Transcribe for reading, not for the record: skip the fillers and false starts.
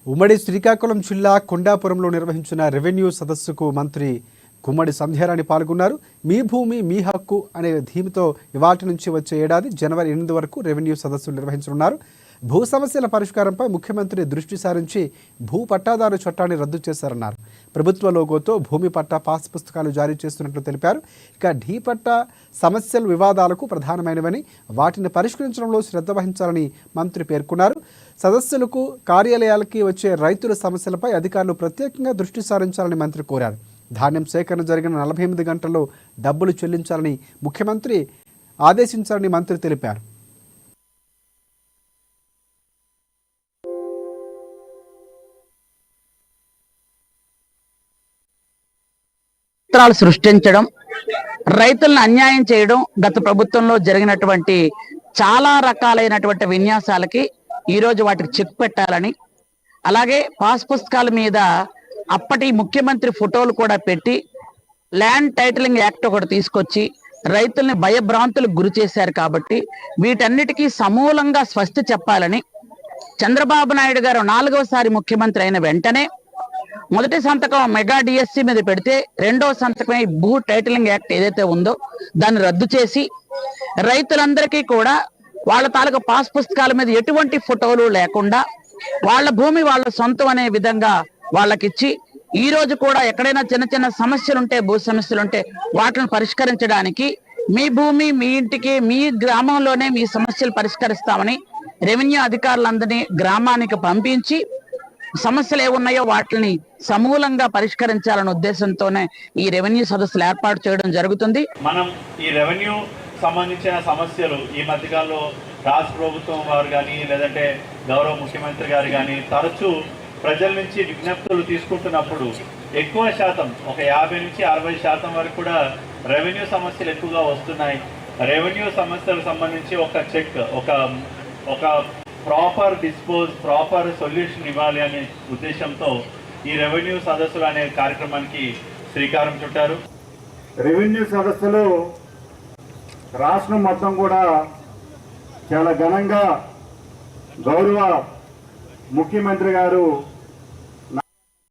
ఉమ్మడి శ్రీకాకుళం జిల్లా కొండాపురంలో నిర్వహించిన రెవెన్యూ సదస్సుకు మంత్రి గుమ్మడి సంధ్యారాణి పాల్గొన్నారు. మీ భూమి మీ హక్కు అనే థీమ్తో ఇవాటి నుంచి వచ్చే ఏడాది జనవరి 8 వరకు రెవెన్యూ సదస్సులు నిర్వహించనున్నారు. భూ సమస్యల పరిష్కారంపై ముఖ్యమంత్రి దృష్టి సారించి భూ పట్టాదారు చట్టాన్ని రద్దు చేశారన్నారు. ప్రభుత్వ లోగోతో భూమి పట్టా పాస్ పుస్తకాలు జారీ చేస్తున్నట్లు తెలిపారు. ఇక ఢీ పట్టా సమస్యలు వివాదాలకు ప్రధానమైనవని వాటిని పరిష్కరించడంలో శ్రద్ధ వహించాలని మంత్రి పేర్కొన్నారు. సదస్సులకు కార్యాలయాలకి వచ్చే రైతుల సమస్యలపై అధికారులు ప్రత్యేకంగా దృష్టి సారించాలని మంత్రి కోరారు. ధాన్యం సేకరణ జరిగిన 48 గంటల్లో డబ్బులు చెల్లించాలని ముఖ్యమంత్రి ఆదేశించాలని మంత్రి తెలిపారు. సృష్టించడం, రైతులను అన్యాయం చేయడం గత ప్రభుత్వంలో జరిగినటువంటి చాలా రకాలైనటువంటి విన్యాసాలకి ఈరోజు వాటికి చెక్ పెట్టాలని, అలాగే పాస్ పుస్తకాల మీద అప్పటి ముఖ్యమంత్రి ఫోటోలు కూడా పెట్టి ల్యాండ్ టైటిలింగ్ యాక్ట్ ఒకటి తీసుకొచ్చి రైతుల్ని భయభ్రాంతులకు గురి చేశారు. కాబట్టి వీటన్నిటికీ సమూలంగా స్వస్తి చెప్పాలని చంద్రబాబు నాయుడు గారు 4వసారి ముఖ్యమంత్రి అయిన వెంటనే మొదటి సంతకం మెగా డిఎస్సి మీద పెడితే రెండవ సంతకం భూ టైటిలింగ్ యాక్ట్ ఏదైతే ఉందో దాన్ని రద్దు చేసి రైతులందరికీ కూడా వాళ్ళ తాలూకా పాస్ పుస్తకాల మీద ఎటువంటి ఫోటోలు లేకుండా వాళ్ళ భూమి వాళ్ళ సొంతం అనే విధంగా వాళ్ళకిచ్చి ఈ రోజు కూడా ఎక్కడైనా చిన్న చిన్న సమస్యలుంటే, భూ సమస్యలుంటే వాటిని పరిష్కరించడానికి మీ భూమి మీ ఇంటికి మీ గ్రామంలోనే మీ సమస్యలు పరిష్కరిస్తామని రెవెన్యూ అధికారులందరినీ గ్రామానికి పంపించి సమస్యలు ఏమున్నాయో వాటిని సమూలంగా పరిష్కరించాలనే ఉద్దేశంతోనే ఈ రెవెన్యూ సదస్సులు ఏర్పాటు చేయడం జరుగుతుంది. మనం ఈ రెవెన్యూ సంబంధించిన సమస్యలు ఈ మధ్యకాలంలో రాష్ట్ర ప్రభుత్వం వారు కానీ లేదంటే గౌరవ ముఖ్యమంత్రి గారు కానీ తరచూ ప్రజల నుంచి విజ్ఞప్తులు తీసుకుంటున్నప్పుడు ఎక్కువ శాతం ఒక 50 నుంచి 60% వరకు కూడా రెవెన్యూ సమస్యలు ఎక్కువగా వస్తున్నాయి. రెవెన్యూ సమస్యలకు సంబంధించి ఒక చెక్ ఒక ప్రాపర్ ప్రాపర్ సొల్యూషన్ ఇవ్వాలి అనే ఉద్దేశంతో ఈ రెవెన్యూ సదస్సులు అనే కార్యక్రమానికి శ్రీకారం చుట్టారు. రెవెన్యూ సదస్సులు రాష్ట్రం మొత్తం కూడా చాలా ఘనంగా గౌరవ ముఖ్యమంత్రి గారు